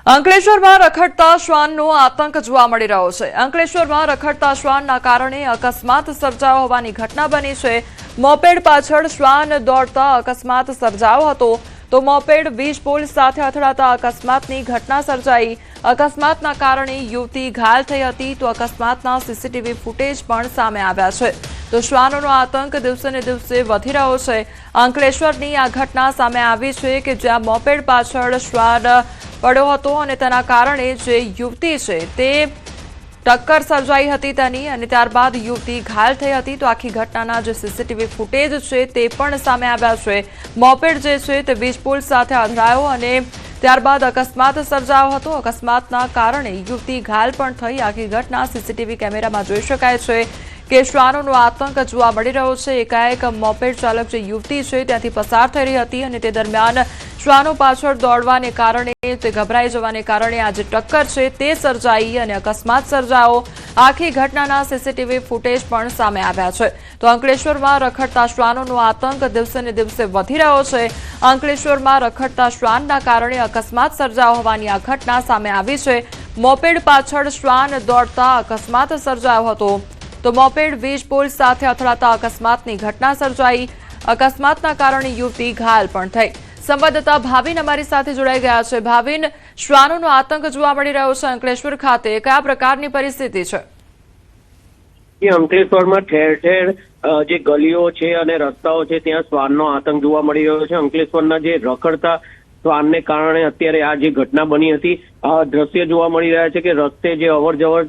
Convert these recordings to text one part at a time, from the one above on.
અંકલેશ્વરમાં રખડતા શ્વાનનો આતંક જોવા મળી રહ્યો છે। અંકલેશ્વરમાં રખડતા શ્વાનના કારણે અકસ્માત સર્જાયો હોવાની ઘટના બની છે। મોપેડ પાછળ શ્વાન દોડતા અકસ્માત સર્જાયો હતો તો મોપેડ વીજ પોલ સાથે અથડાતા અકસ્માતની ઘટના સર્જાઈ। અકસ્માતના કારણે યુવતી ઘાયલ થઈ હતી તો અકસ્માતના સીસીટીવી ફૂટેજ પણ સામે આવ્યા છે। તો શ્વાનોનો આતંક દિવસે ને દિવસે વધી રહ્યો છે। અંકલેશ્વરની આ ઘટના સામે આવી છે કે જ્યાં મોપેડ પાછળ શ્વાન પડ્યો હતો અને તેના કારણે જે યુવતી છે તે ટક્કર સર્જાઈ હતી તેની અને ત્યારબાદ યુવતી ઘાયલ થઈ હતી। તો આખી ઘટનાના જે સીસીટીવી ફૂટેજ છે તે પણ સામે આવ્યા છે। મોપેડ જે છે તે વીજ પોલ સાથે અથડાયો અને ત્યારબાદ અકસ્માત સર્જાયો હતો। અકસ્માતના કારણે યુવતી ઘાયલ પણ થઈ। આખી ઘટના સીસીટીવી કેમેરામાં જોઈ શકાય છે કે શ્વાનોનો આતંક જોવા મળી રહ્યો છે। એકાએક મોપેડ ચાલક જે યુવતી છે ત્યાંથી પસાર થઈ રહી હતી અને તે દરમિયાન શ્વાનો પાછળ દોડવાને કારણે તે ગભરાઈ જવાને કારણે આ જે ટક્કર છે તે સર્જાઈ અને અકસ્માત સર્જાયો। આખી ઘટનાના સીસીટીવી ફૂટેજ પણ સામે આવ્યા છે। તો અંકલેશ્વરમાં રખડતા શ્વાનોનો આતંક દિવસે ને દિવસે વધી રહ્યો છે। અંકલેશ્વરમાં રખડતા શ્વાનના કારણે અકસ્માત સર્જાયો હોવાની આ ઘટના સામે આવી છે। મોપેડ પાછળ શ્વાન દોડતા અકસ્માત સર્જાયો હતો તો મોપેડ વીજ પોલ સાથે અથડાતા અકસ્માતની ઘટના સર્જાઈ। અકસ્માતના કારણે યુવતી ઘાયલ પણ થઈ। સંવાદદાતા ભાવિન અમારી સાથે જોડાઈ ગયા છે। ભાવિન, શ્વાનોનો આતંક જોવા મળી રહ્યો છે અંકલેશ્વર ખાતે, કયા પ્રકારની પરિસ્થિતિ છે? અંકલેશ્વરમાં ઠેર ઠેર જે ગલીઓ છે અને રસ્તાઓ છે ત્યાં શ્વાનનો આતંક જોવા મળી રહ્યો છે। અંકલેશ્વરના જે રખડતા શ્વાનને કારણે અત્યારે આ જે ઘટના બની હતી દ્રશ્ય જોવા મળી રહ્યા છે કે રસ્તે જે અવર જવર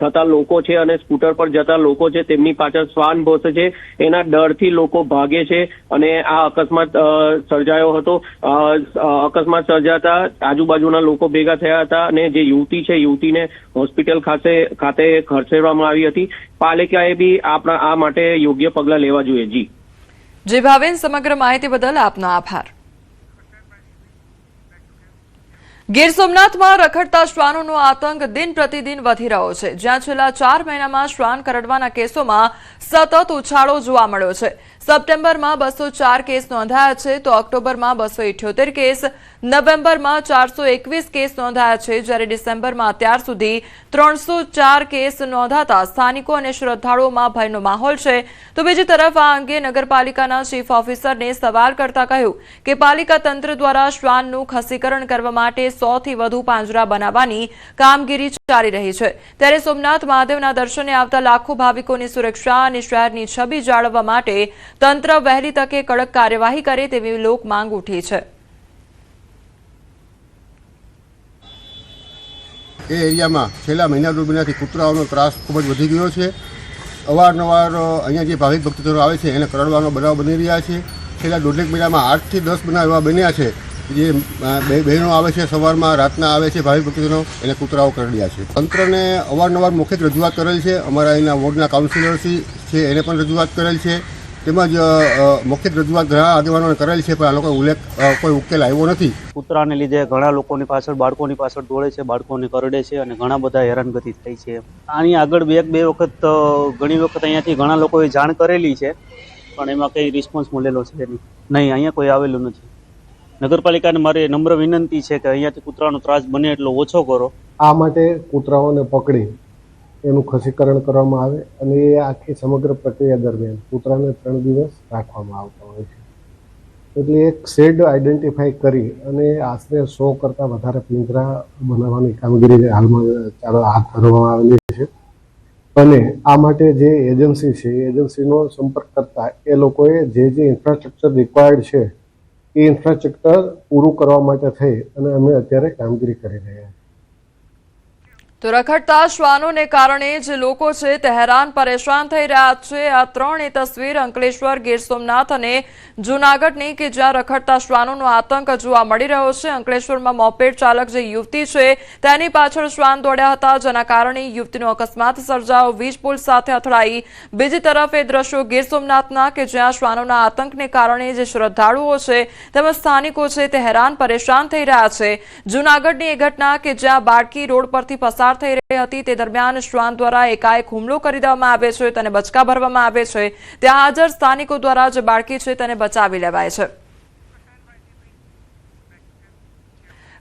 થતા લોકો છે અને સ્કૂટર પર જતા લોકો છે તેમની પાછળ શ્વાન ભોસે છે, એના ડરથી લોકો ભાગે છે અને આ અકસ્માત સર્જાયો હતો। અકસ્માત સર્જાતા આજુબાજુના લોકો ભેગા થયા હતા અને જે યુવતી છે યુવતીને હોસ્પિટલ ખાતે ખસેડવામાં આવી હતી। પાલિકાએ બી આ માટે યોગ્ય પગલાં લેવા જોઈએ। જી ભાવિન, સમગ્ર માહિતી બદલ આપનો આભાર। ગીર સોમનાથમાં રખડતા શ્વાનોનો આતંક દિન પ્રતિદિન વધી રહ્યો છે। જ્યાં છેલ્લા 4 મહિનામાં શ્વાન કરડવાના કેસોમાં સતત ઉછાળો જોવા મળ્યો છે। સપ્ટેમ્બરમાં 204 કેસ નોંધાયા છે તો ઓક્ટોબરમાં 278 કેસ, નવેમ્બરમાં 421 કેસ નોંધાયા છે જ્યારે ડિસેમ્બરમાં અત્યાર સુધી 304 કેસ નોંધાતા સ્થાનિકો અને શ્રદ્ધાળુઓમાં ભયનો માહોલ છે। તો બીજી તરફ આ અંગે નગરપાલિકાના ચીફ ઓફિસરને સવાલ કરતા કહ્યું કે પાલિકા તંત્ર દ્વારા શ્વાનનું ખસીકરણ કરવા માટે 100 થી વધુ પાંજરા બનાવવાની કામગીરી ચાલી રહી છે। ત્યારે સોમનાથ મહાદેવના દર્શને આવતા લાખો ભાવિકોની સુરક્ષા અને શહેરની છબી જાળવવા માટે તંત્ર વહેલી તકે કડક કાર્યવાહી કરે તેવી લોક માંગ ઉઠી છે। એ એરિયામાં છેલ્લા મહિના થી કૂતરાઓનો ત્રાસ ખૂબ જ વધી ગયો છે। અવારનવાર અહીંયા જે ભાવિક ભક્તો આવે છે એને કરડવાનો બનાવ બની રહ્યા છે। છેલ્લા 1.5 મહિનામાં 8 થી 10 બનાવ એવા બન્યા છે। જે બહેનો આવે છે સવારમાં, રાતના આવે છે ભાવિક ભક્તોનો, એને કૂતરાઓ કરડ્યા છે। તંત્રને અવારનવાર મૌખિક રજૂઆત કરેલ છે। અમારા અહીંના વોર્ડના કાઉન્સિલર છે એને પણ રજૂઆત કરેલ છે, તેમજ મૌખિક રજૂઆત ઘણા આગેવાનોને કરેલ છે, પણ આ લોકો કોઈ ઉકેલ આવ્યો નથી। કૂતરાને લીધે ઘણા લોકોની પાછળ બાળકોની પાછળ દોડે છે, બાળકોને કરડે છે અને ઘણા બધા હેરાનગતિ થાય છે। આની આગળ બે વખત ઘણી વખત અહીંયાથી ઘણા લોકોએ જાણ કરેલી છે પણ એમાં કંઈ રિસ્પોન્સ મળેલો છે નહીં। અહીંયા કોઈ આવેલું નથી। નગરપાલિકાને મારી નમ્ર વિનંતી છે કે અહીંયાથી કૂતરાનો ત્રાસ બને એટલો ઓછો કરો। આ માટે કૂતરાઓને પકડી એનું ખસીકરણ કરવામાં આવે અને એ આખી સમગ્ર પ્રક્રિયા દરમિયાન કૂતરાને 3 દિવસ રાખવામાં આવતા હોય છે। એટલે એક શેડ આઈડેન્ટિફાઈ કરી અને આશરે 100 કરતાં વધારે પિંજરા બનાવવાની કામગીરી હાલમાં હાથ ધરવામાં આવેલી છે। અને આ માટે જે એજન્સી છે એ એજન્સીનો સંપર્ક કરતા એ લોકોએ જે ઇન્ફ્રાસ્ટ્રક્ચર રિક્વાયર્ડ છે એ ઇન્ફ્રાસ્ટ્રક્ચર પૂરું કરવા માટે થઈ અને અમે અત્યારે કામગીરી કરી રહ્યા છીએ। તો રખડતા શ્વાનોને કારણે જે લોકો છે તે હેરાન પરેશાન થઈ રહ્યા છે। આ 3 તસવીર અંકલેશ્વર, ગીર સોમનાથ અને જૂનાગઢની કે જ્યાં રખડતા શ્વાનોનો આતંક જોવા મળી રહ્યો છે। અંકલેશ્વરમાં મોપેડ ચાલક જે યુવતી છે તેની પાછળ શ્વાન દોડ્યા હતા જેના કારણે યુવતીનો અકસ્માત સર્જાયો, વીજ પોલ સાથે અથડાઈ। બીજી તરફ એ દ્રશ્યો ગીર સોમનાથના કે જ્યાં શ્વાનોના આતંકને કારણે જે શ્રદ્ધાળુઓ છે તેમજ સ્થાનિકો છે તે હેરાન પરેશાન થઈ રહ્યા છે। જૂનાગઢની એ ઘટના કે જ્યાં બાળકી રોડ પરથી પસાર થઈ રહી હતી તે દરમિયાન શ્વાન દ્વારા એકાએક હુમલો કરી દેવામાં આવે છે, તેને બચકા ભરવામાં આવે છે। ત્યાં હાજર સ્થાનિકો દ્વારા જે બાળકી છે તેને બચાવી લેવાય છે।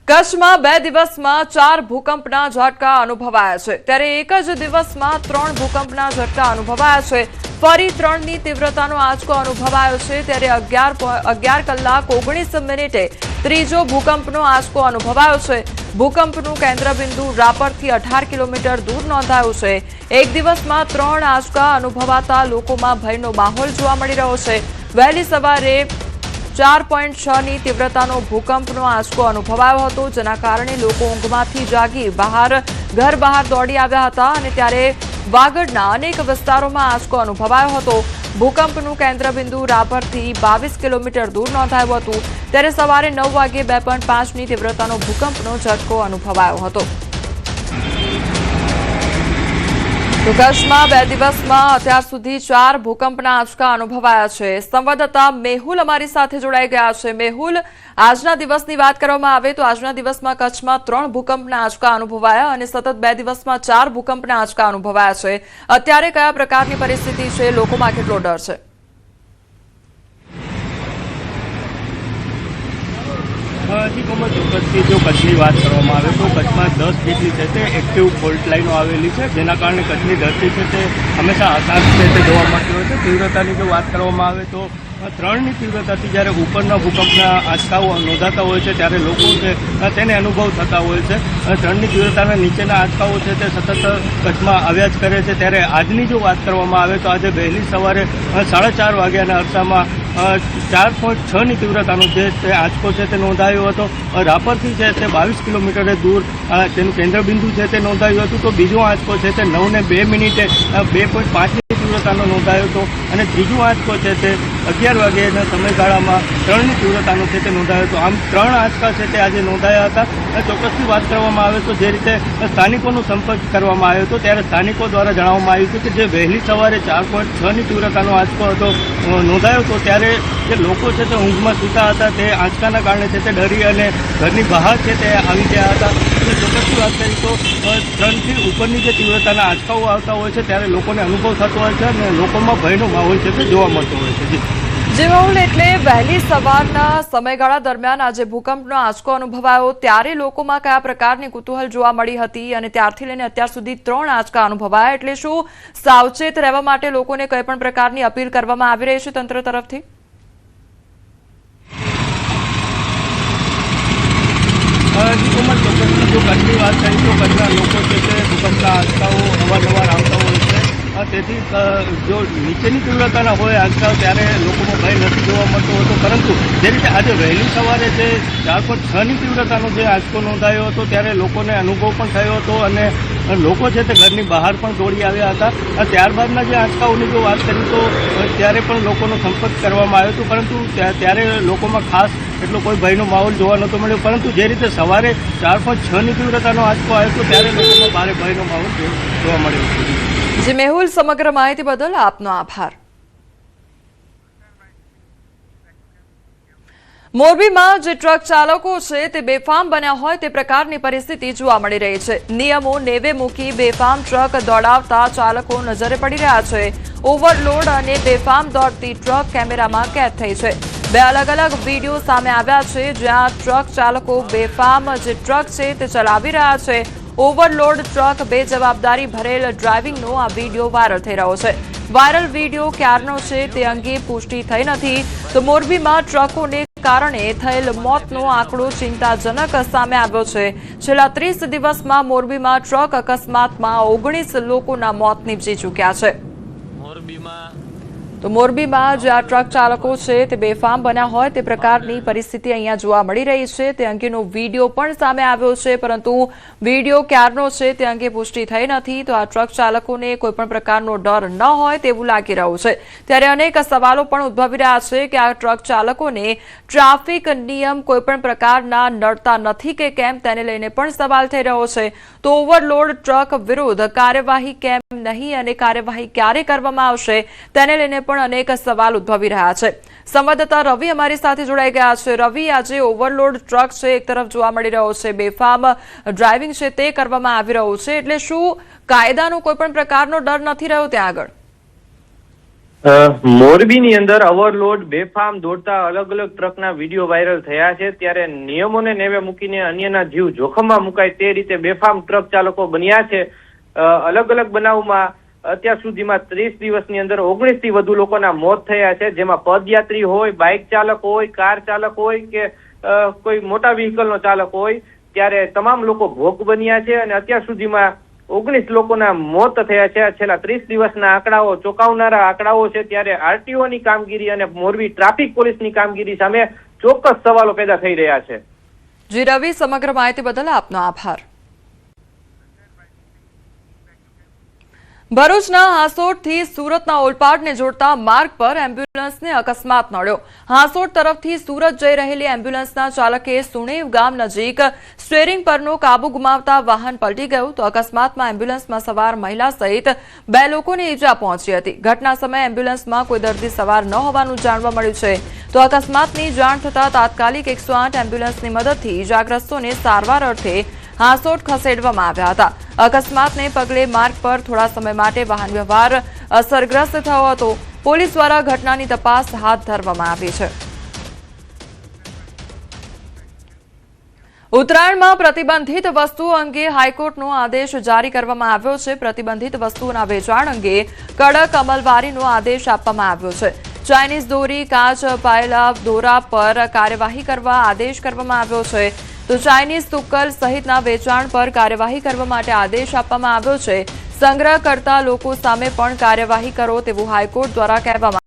કચ્છમાં 2 દિવસમાં 4 ભૂકંપના ઝટકા અનુભવાયા છે, ત્યારે એક જ દિવસમાં 3 ભૂકંપના ઝટકા અનુભવાયા છે. ફરી 3ની તીવ્રતાનો આંચકો અનુભવાયો છે, ત્યારે 11 કલાક 19 મિનિટે ત્રીજો ભૂકંપનો આંચકો અનુભવાયો છે. ભૂકંપનું કેન્દ્રબિંદુ રાપરથી 18 કિલોમીટર દૂર નોંધાયું છે. એક દિવસમાં 3 આંચકા અનુભવાતા લોકોમાં ભયનો માહોલ જોવા મળી રહ્યો છે. વહેલી સવારે 4.6ની તીવ્રતાનો ભૂકંપનો આંચકો અનુભવાયો હતો, જેના કારણે લોકો ઊંઘમાંથી જાગી ઘર બહાર દોડી આવ્યા હતા અને ત્યારે વાગડના અનેક વિસ્તારોમાં આંચકો અનુભવાયો હતો. ભૂકંપનું કેન્દ્રબિંદુ રાપરથી 22 કિલોમીટર દૂર નોંધાયું હતું, ત્યારે સવારે 9 વાગે 2.5ની તીવ્રતાનો ભૂકંપનો ઝટકો અનુભવાયો હતો. તો કચ્છમાં 2 દિવસમાં અત્યાર સુધી 4 ભૂકંપના આંચકા અનુભવાયા છે. સંવાદદાતા મેહુલ અમારી સાથે જોડાઈ ગયા છે. મેહુલ, આજના દિવસની વાત કરવામાં આવે તો આજના દિવસમાં કચ્છમાં 3 ભૂકંપના આંચકા અનુભવાયા અને સતત 2 દિવસમાં 4 ભૂકંપના આંચકા અનુભવાયા છે. અત્યારે કયા પ્રકારની પરિસ્થિતિ છે? લોકોમાં કેટલો ડર છે? જી કોમલ, ચોક્કસથી જો કચ્છની વાત કરવામાં આવે તો કચ્છમાં 10 જેટલી છે તે એક્ટિવ ફોલ્ટ લાઈનો આવેલી છે, જેના કારણે કચ્છની ધરતી છે તે હંમેશા આકાશ છે તે જોવા મળતી હોય છે. તીવ્રતાની જો વાત કરવામાં આવે તો 3ની તીવ્રતાથી જ્યારે ઉપરના ભૂકંપના આંચકાઓ નોંધાતા હોય છે ત્યારે લોકો છે તેને અનુભવ થતા હોય છે. 3ની તીવ્રતાના નીચેના આંચકાઓ છે તે સતત કચ્છમાં આવ્યા જ કરે છે. ત્યારે આજની જો વાત કરવામાં આવે તો આજે વહેલી સવારે 4:30 વાગ્યાના અરસામાં 4.6ની તીવ્રતાનો જે તે આંચકો છે તે નોંધાયો હતો. રાપરથી છે તે 22 કિલોમીટરે દૂર તેનું કેન્દ્રબિંદુ છે તે નોંધાયું હતું. તો બીજો આંચકો છે તે 9:02 મિનિટે 2.5ની તીવ્રતાનો નોંધાયો હતો અને ત્રીજો આંચકો છે તે 11 વાગ્યાના સમયગાળામાં 3ની તીવ્રતાનો છે તે નોંધાયો હતો. આમ 3 આંચકા છે તે આજે નોંધાયા હતા. ચોક્કસથી વાત કરવામાં આવે તો જે રીતે સ્થાનિકોનો સંપર્ક કરવામાં આવ્યો હતો ત્યારે સ્થાનિકો દ્વારા જણાવવામાં આવ્યું હતું કે જે વહેલી સવારે 4.6ની તીવ્રતાનો આંચકો હતો નોંધાયો હતો ત્યારે જે લોકો છે તે ઊંઘમાં સૂતા હતા, તે આંચકાના કારણે છે તે ડરી અને ઘરની બહાર છે તે આવી ગયા હતા. ચોક્કસથી વાત કરી તો 3થી ઉપરની જે તીવ્રતાના આંચકાઓ આવતા હોય છે ત્યારે લોકોને અનુભવ થતો હોય છે અને લોકોમાં ભયનો માહોલ છે તે જોવા મળતો હોય છે. જી મેહુલ, એટલે વહેલી સવારના સમયગાળા દરમિયાન આજે ભૂકંપનો આંચકો અનુભવાયો ત્યારે લોકોમાં કયા પ્રકારની કુતૂહલ જોવા મળી હતી અને ત્યારથી લઈને અત્યાર સુધી 3 આંચકા અનુભવાયા, એટલે શું સાવચેત રહેવા માટે લોકોને કઈ પણ પ્રકારની અપીલ કરવામાં આવી રહી છે તંત્ર તરફથી? જી કોમલ, ચોક્કસથી જો કચ્છની વાત કરી તો કચ્છના લોકો છે તે ભૂકંપના આંચકાઓ અવારનવાર આવતા હોય છે. તેથી જો નીચેની તીવ્રતાના હોય આંચકાઓ ત્યારે લોકોમાં ભય નથી જોવા મળતો હતો, પરંતુ જે રીતે આજે વહેલી સવારે જે 4.6ની તીવ્રતાનો જે આંચકો નોંધાયો હતો ત્યારે લોકોને અનુભવ પણ થયો હતો અને લોકો છે તે ઘરની બહાર પણ દોડી આવ્યા હતા. ત્યારબાદના જે આંચકાઓની જો વાત કરી તો ત્યારે પણ લોકોનો સંપર્ક કરવામાં આવ્યો હતો, પરંતુ ત્યારે લોકોમાં ખાસ એટલો કોઈ ભયનો માહોલ જોવા નહોતો મળ્યો. પરંતુ જે રીતે સવારે 4.6ની તીવ્રતાનો આંચકો આવ્યો હતો ત્યારે લોકોમાં ભારે ભયનો માહોલ જોવા મળ્યો હતો. જી મેહુલ, સમગ્ર માહિતી બદલ આપનો આભાર. મોરબીમાં જે ટ્રક ચાલકો છે તે બેફામ બન્યા હોય તે પ્રકારની પરિસ્થિતિ જોવા મળી રહી છે. નિયમો નેવે મૂકી બેફામ ટ્રક દોડાવતા ચાલકો નજરે પડી રહ્યા છે. ઓવરલોડ અને બેફામ દોડતી ટ્રક કેમેરામાં કેદ થઈ છે. 2 અલગ-અલગ વિડીયો સામે આવ્યા છે જ્યાં ટ્રક ચાલકો બેફામ જે ટ્રક છે તે ચલાવી રહ્યા છે. ઓવરલોડ ટ્રક બેજવાબદારી ભરેલ ડ્રાઇવિંગનો આ વિડીયો વાયરલ થઈ રહ્યો છે. વાયરલ વિડીયો ક્યારનો છે તે અંગે પુષ્ટિ થઈ નથી. તો મોરબીમાં ટ્રકોને કારણે થયેલ મોતનો આંકડો ચિંતાજનક સામે આવ્યો છે. છેલ્લા 30 દિવસમાં મોરબીમાં ટ્રક અકસ્માતમાં 19 લોકોના મોત નીપજી ચૂક્યા છે. તો મોરબીમાં જે આ ટ્રક ચાલકો છે તે બેફામ બન્યા હોય તે પ્રકારની પરિસ્થિતિ અહીંયા જોવા મળી રહી છે. તે અંગેનો વિડીયો પણ સામે આવ્યો છે, પરંતુ વિડીયો ક્યારનો છે તે અંગે પુષ્ટિ થઈ નથી. તો આ ટ્રક ચાલકોને કોઈ પણ પ્રકારનો ડર ન હોય તેવું લાગી રહ્યું છે. ત્યારે અનેક સવાલો પણ ઉદ્ભવી રહ્યા છે કે આ ટ્રક ચાલકોને ટ્રાફિક નિયમ કોઈ પણ પ્રકારના નડતા નથી કે કેમ, તેને લઈને પણ સવાલ થઈ રહ્યો છે. તો ઓવરલોડ ટ્રક વિરુદ્ધ કાર્યવાહી કેમ નહીં અને કાર્યવાહી ક્યારે કરવામાં આવશે તેને લઈને પણ અનેક સવાલ ઉદ્ભવી રહ્યા છે. સંવાદદાતા રવિ અમારી સાથે જોડાઈ ગયા છે. રવિ, આજે ઓવરલોડ ટ્રક છે એક તરફ જોવા મળી રહ્યો છે, બેફામ ડ્રાઇવિંગ છે તે કરવામાં આવી રહ્યું છે, એટલે શું કાયદાનો કોઈ પણ પ્રકારનો ડર નથી રહ્યો ત્યાં આગળ? મોરબીની અંદર ઓવરલોડ બેફામ દોડતા અલગ અલગ ટ્રકના વિડીયો વાયરલ થયા છે, ત્યારે નિયમોને નેવે મૂકીને અન્યના જીવ જોખમમાં મુકાય તે રીતે બેફામ ટ્રક ચાલકો બન્યા છે. અલગ અલગ બનાવમાં અત્યાર સુધીમાં 30 દિવસની અંદર 19 થી વધુ લોકોના મોત થયા છે, જેમાં પદયાત્રી હોય, બાઇક ચાલક હોય, કાર ચાલક હોય કે કોઈ મોટા વ્હીકલનો ચાલક હોય, ત્યારે તમામ લોકો ભોગ બન્યા છે અને અત્યાર સુધીમાં 19 લોકોના મોત થયા છે. છેલ્લા 30 દિવસના આંકડાઓ ચોંકાવનારા આંકડાઓ છે, ત્યારે આરટીઓની કામગીરી અને મોરબી ટ્રાફિક પોલીસની કામગીરી સામે ચોક્કસ સવાલો પેદા થઈ રહ્યા છે. જી રવિ, સમગ્ર માહિતી બદલ આપનો આભાર. ભરૂચના હાંસોટથી સુરતના ઓલપાડને જોડતા માર્ગ પર એમ્બ્યુલન્સને અકસ્માત નડ્યો. હાંસોટ તરફથી સુરત જઈ રહેલી એમ્બ્યુલન્સના ચાલકે સુણેવ ગામ નજીક સ્ટીયરિંગ પરનો કાબુ ગુમાવતા વાહન પલટી ગયું તો અકસ્માતમાં એમ્બ્યુલન્સમાં સવાર મહિલા સહિત 2 લોકોને ઈજા પહોંચી હતી. ઘટના સમયે એમ્બ્યુલન્સમાં કોઈ દર્દી સવાર ન હોવાનું જાણવા મળ્યું છે. તો અકસ્માતની જાણ થતાં તાત્કાલિક 108 એમ્બ્યુલન્સની મદદથી ઈજાગ્રસ્તોને સારવાર અર્થે હાંસોટ ખસેડવામાં આવ્યા હતા. અકસ્માતને પગલે માર્ગ પર થોડા સમય માટે વાહન વ્યવહાર અસરગ્રસ્ત થયો હતો. પોલીસ દ્વારા ઘટનાની તપાસ હાથ ધરવામાં આવી છે. ઉત્તરાયણમાં પ્રતિબંધિત વસ્તુઓ અંગે હાઈકોર્ટનો આદેશ જારી કરવામાં આવ્યો છે. પ્રતિબંધિત વસ્તુઓના વેચાણ અંગે કડક અમલવારીનો આદેશ આપવામાં આવ્યો છે. ચાઇનીઝ દોરી, કાચ પાયેલા દોરા પર કાર્યવાહી કરવા આદેશ કરવામાં આવ્યો છે. તો ચાઇનીઝ તુક્કલ સહિતના વેચાણ પર કાર્યવાહી કરવા માટે આદેશ આપવામાં આવ્યો છે. સંગ્રહ કરતા લોકો સામે પણ કાર્યવાહી કરો તેવું હાઈકોર્ટ દ્વારા કહેવામાં